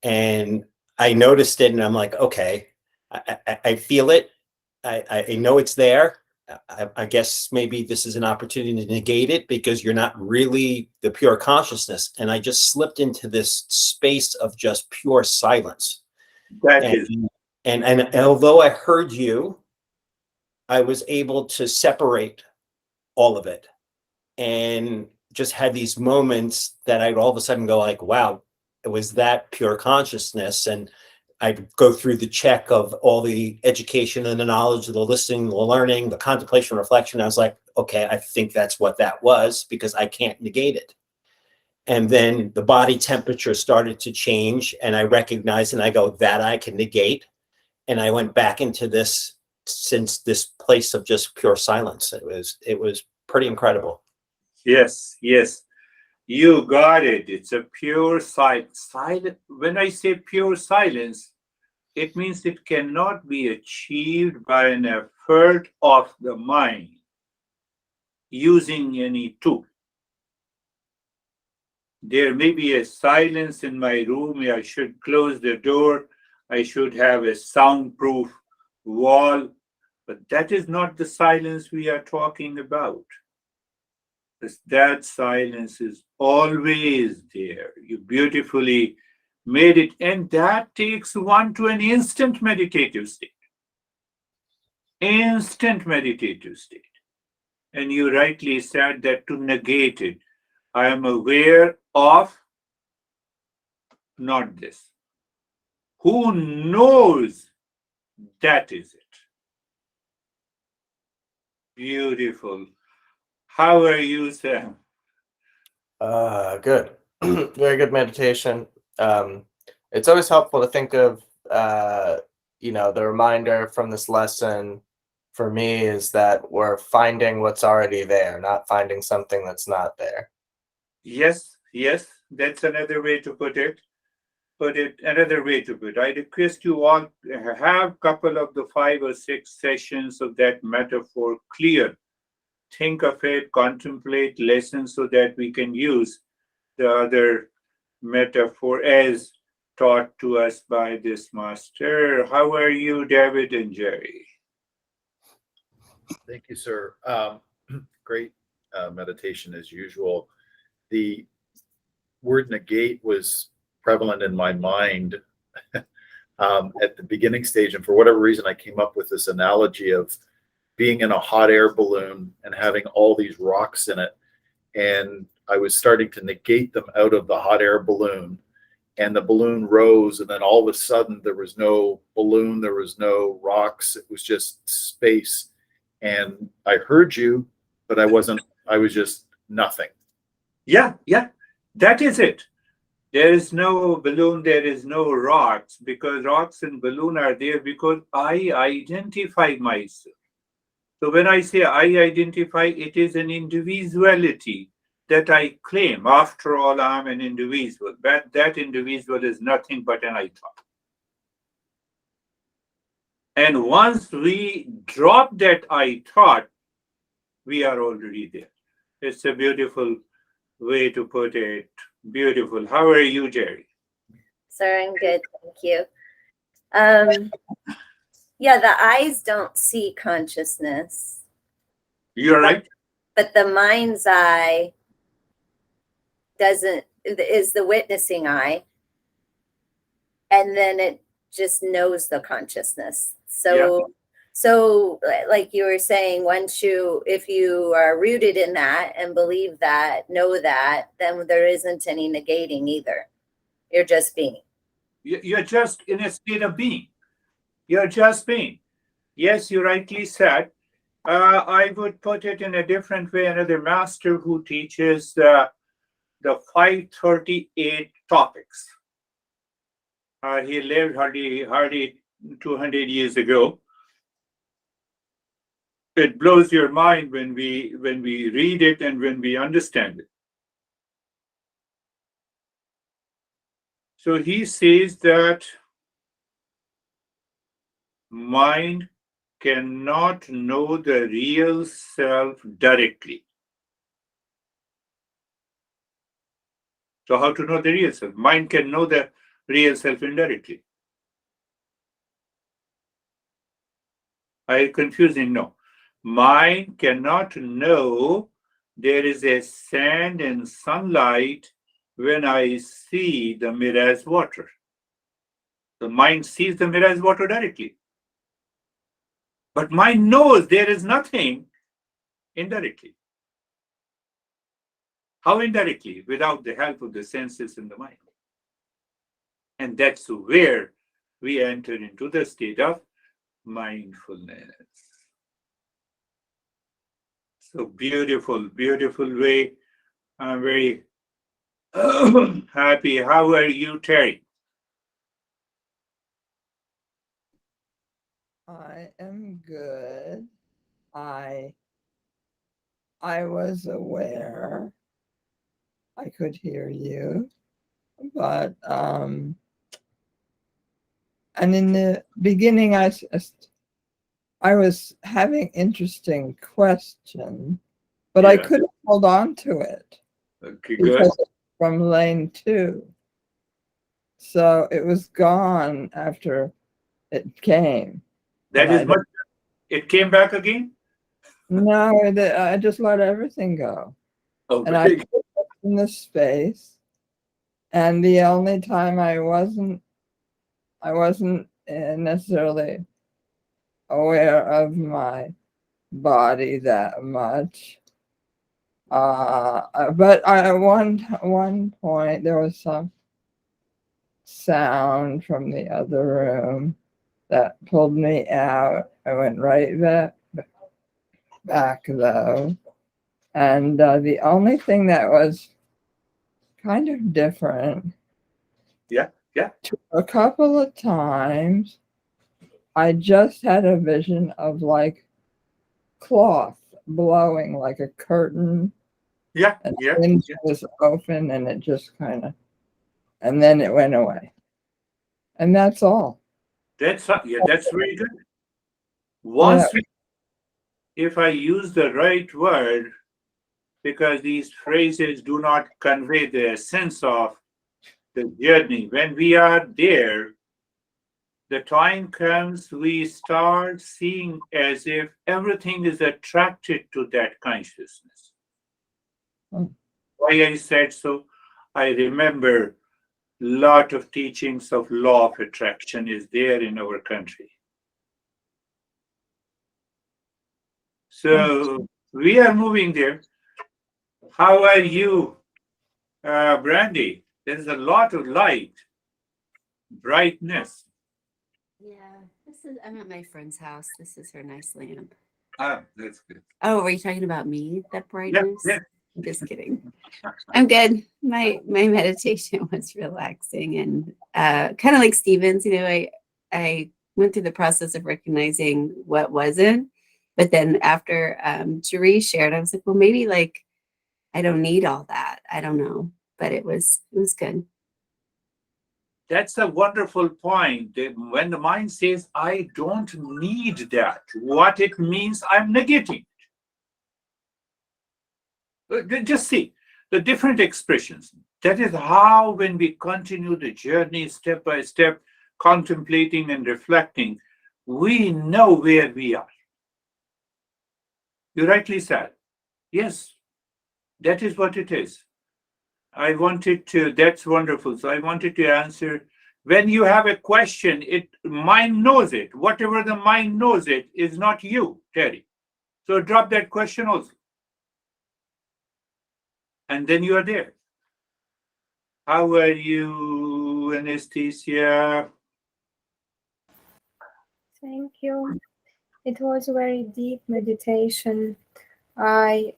and I noticed it, and I'm like, okay, I feel it, I know it's there. I guess maybe this is an opportunity to negate it because you're not really the pure consciousness. And I just slipped into this space of just pure silence. That And is, and although I heard you, I was able to separate all of it and just had these moments that I'd all of a sudden go like, wow, it was that pure consciousness. And I'd go through the check of all the education and the knowledge, the listening, the learning, the contemplation, reflection. I was like, okay, I think that's what that was because I can't negate it. And then the body temperature started to change, and I recognized, and I go, that I can negate. And I went back into this place of just pure silence. It was pretty incredible. yes, yes. You got it. It's a pure silence. When I say pure silence, it means it cannot be achieved by an effort of the mind using any tool. There may be a silence in my room. I should close the door. I should have a soundproof wall. But that is not the silence we are talking about. That silence is always there. You beautifully made it, and that takes one to an instant meditative state. Instant meditative state. And you rightly said that to negate it, I am aware of not this. Who knows that is it? Beautiful. How are you, Sam? Good. Very good meditation. It's always helpful to think of, the reminder from this lesson for me is that we're finding what's already there, not finding something that's not there. Yes, yes, that's another way to put it. Another way to put it. I request you all have couple of the 5 or 6 sessions of that metaphor clear. Think of it, contemplate, listen so that we can use the other metaphor as taught to us by this master. How are you, David and Jerry? Thank you, sir. Great meditation as usual. The word negate was prevalent in my mind at the beginning stage. And for whatever reason, I came up with this analogy of being in a hot air balloon and having all these rocks in it. And I was starting to negate them out of the hot air balloon. And the balloon rose. And then all of a sudden, there was no balloon, there was no rocks. It was just space. And I heard you, but I was just nothing. Yeah, yeah, that is it. There is no balloon, there is no rocks, because rocks and balloon are there because I identify myself. So when I say I identify, it is an individuality that I claim. After all, I'm an individual. But that individual is nothing but an I thought. And once we drop that I thought, we are already there. It's a beautiful way to put it. Beautiful. How are you, Jerry? Sir, I'm good, thank you. Yeah, the eyes don't see consciousness. You're right. But the mind's eye is the witnessing eye. And then it just knows the consciousness. So So, like you were saying, if you are rooted in that and believe that, know that, then there isn't any negating either. You're just being. You're just in a state of being. You're just being. Yes, you rightly said. I would put it in a different way. Another master who teaches the 538 topics. He lived hardly 200 years ago. It blows your mind when we read it and when we understand it. So he says that mind cannot know the real self directly. So how to know the real self? Mind can know the real self indirectly. Are you confusing? No. Mind cannot know there is a sand and sunlight when I see the mirage water. The mind sees the mirage water directly. But mind knows there is nothing indirectly. How indirectly? Without the help of the senses in the mind. And that's where we enter into the state of mindfulness. So beautiful, beautiful way. I'm very happy. How are you, Terry? I am good. I was aware I could hear you, but and in the beginning I was having interesting question, but I couldn't hold on to it. Okay, because good. it's from lane 2. So it was gone after it came. That And is much. It came back again? No, I just let everything go. Oh, And I put it in the space. And the only time I wasn't necessarily aware of my body that much. But at one point there was some sound from the other room that pulled me out. I went right back though. And the only thing that was kind of different, Yeah. a couple of times, I just had a vision of like cloth blowing like a curtain. Yeah. And the window was open and it just kind of, and then it went away. And that's all. That's very good. Once if I use the right word, because these phrases do not convey the sense of the journey. When we are there, the time comes we start seeing as if everything is attracted to that consciousness. Why I said so, I remember a lot of teachings of law of attraction is there in our country. So we are moving there. How are you, Brandy? There's a lot of light, brightness. Yeah, I'm at my friend's house. This is her nice lamp. Ah, that's good. Oh, are you talking about me? That brightness? Yeah. I'm just kidding. I'm good. My meditation was relaxing and kind of like Stephen's. I went through the process of recognizing what wasn't, but then after Girish shared, I was like, well, maybe like I don't need all that. I don't know, but it was good. That's a wonderful point. When the mind says, I don't need that, what it means, I'm negating it. Just see the different expressions. That is how, when we continue the journey step by step, contemplating and reflecting, we know where we are. You rightly said. Yes, that is what it is. That's wonderful. So I wanted to answer When you have a question, mind knows it. Whatever the mind knows it is not you, Terry. So drop that question also. And then you are there. How are you, Anesthesia? Thank you. It was a very deep meditation. I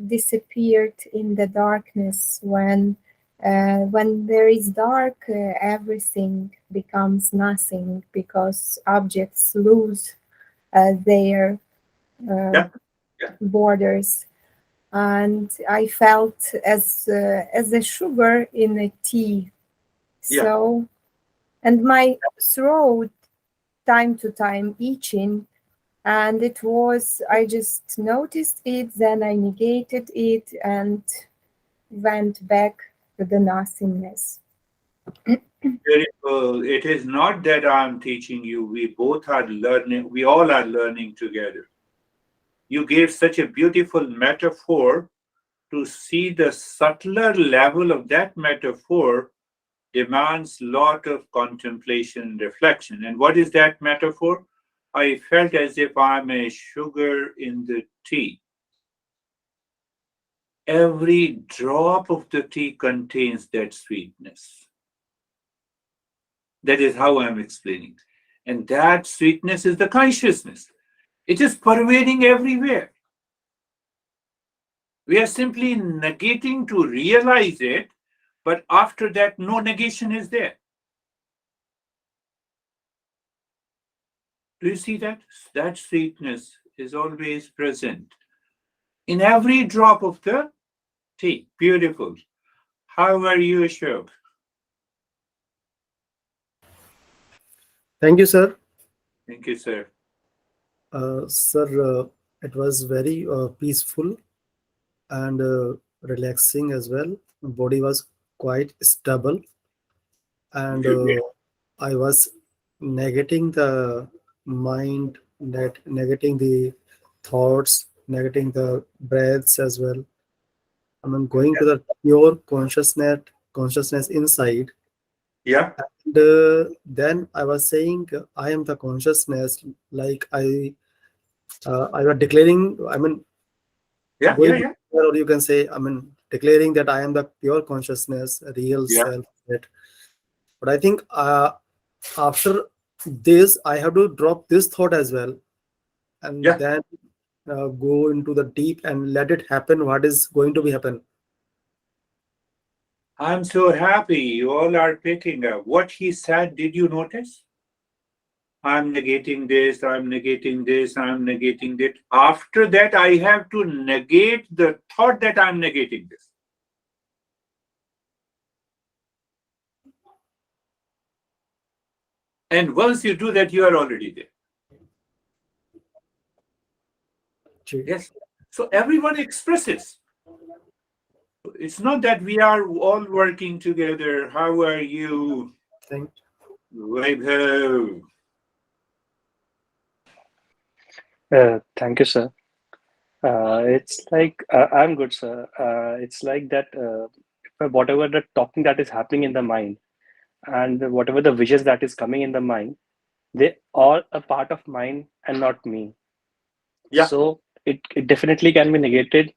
disappeared in the darkness. When there is dark, everything becomes nothing because objects lose their Yeah. borders. And I felt as a sugar in a tea. Yeah. So, and my throat time to time itching, and I just noticed it, then I negated it and went back to the nothingness. Beautiful. It is not that I'm teaching you. We both are learning. We all are learning together. You gave such a beautiful metaphor. To see the subtler level of that metaphor demands lot of contemplation and reflection. And what is that metaphor? I felt as if I'm a sugar in the tea. Every drop of the tea contains that sweetness. That is how I'm explaining. And that sweetness is the consciousness. It is pervading everywhere. We are simply negating to realize it, but after that, no negation is there. Do you see that? That sweetness is always present in every drop of the tea. Beautiful. How are you, Ashok? Thank you, sir. Thank you, sir. Sir, it was very peaceful and relaxing as well. Body was quite stable, and I was negating the mind, negating the thoughts, negating the breaths as well. I mean, going to the pure consciousness inside. Yeah. And then I was saying, I am the consciousness. Like I was declaring. I mean, Yeah. or you can say, I mean, declaring that I am the pure consciousness, real Yeah. self. But I think after this, I have to drop this thought as well, and Yeah. then go into the deep and let it happen. What is going to be happen? I'm so happy you all are picking up. What he said, did you notice? I'm negating this, I'm negating this, I'm negating that. After that, I have to negate the thought that I'm negating this. And once you do that, you are already there. Yes. So everyone expresses. It's not that we are all working together. How are you? Thank Vaibhav? Thank you, sir. It's like I'm good, sir. It's like that whatever the talking that is happening in the mind and whatever the visions that is coming in the mind, they all a part of mind and not me. Yeah. So it definitely can be negated.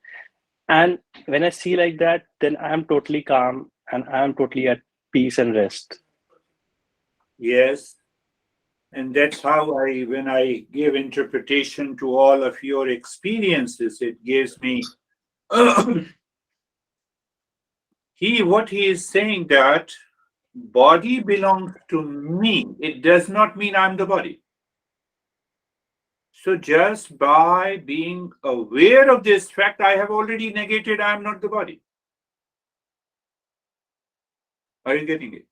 And when I see like that, then I am totally calm and I am totally at peace and rest. Yes. And that's how when I give interpretation to all of your experiences, it gives me what he is saying that body belongs to me. It does not mean I'm the body. So just by being aware of this fact, I have already negated I'm not the body. Are you getting it?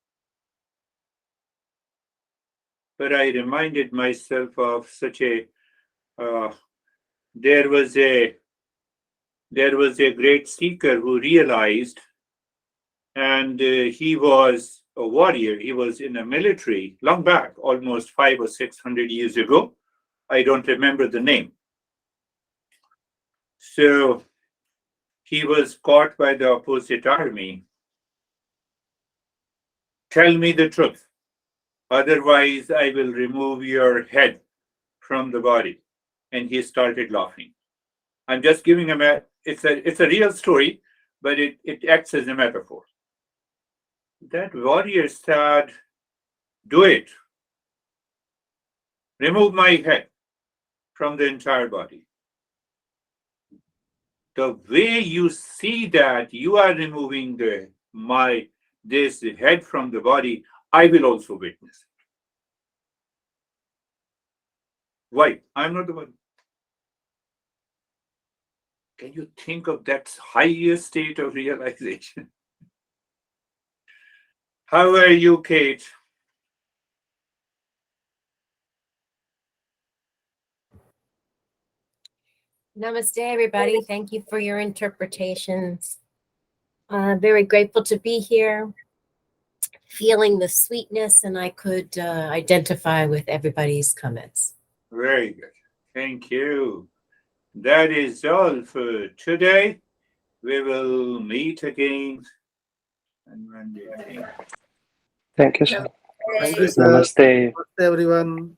But I reminded myself of such a there was a great seeker who realized, and he was a warrior. He was in the military long back, almost 500 or 600 years ago. I don't remember the name. So he was caught by the opposite army. tell me the truth. Otherwise, I will remove your head from the body. And he started laughing. I'm just giving it's a real story, but it acts as a metaphor. That warrior said, do it. Remove my head from the entire body. The way you see that you are removing this head from the body, I will also witness it. Why? I'm not the one. Can you think of that higher state of realization? How are you, Kate? Namaste, everybody. Thank you for your interpretations. Very grateful to be here, feeling the sweetness, and I could identify with everybody's comments. Very good. Thank you. That is all for today. We will meet again on Monday. Thank you, sir. Thank you, sir. Namaste. Namaste, everyone.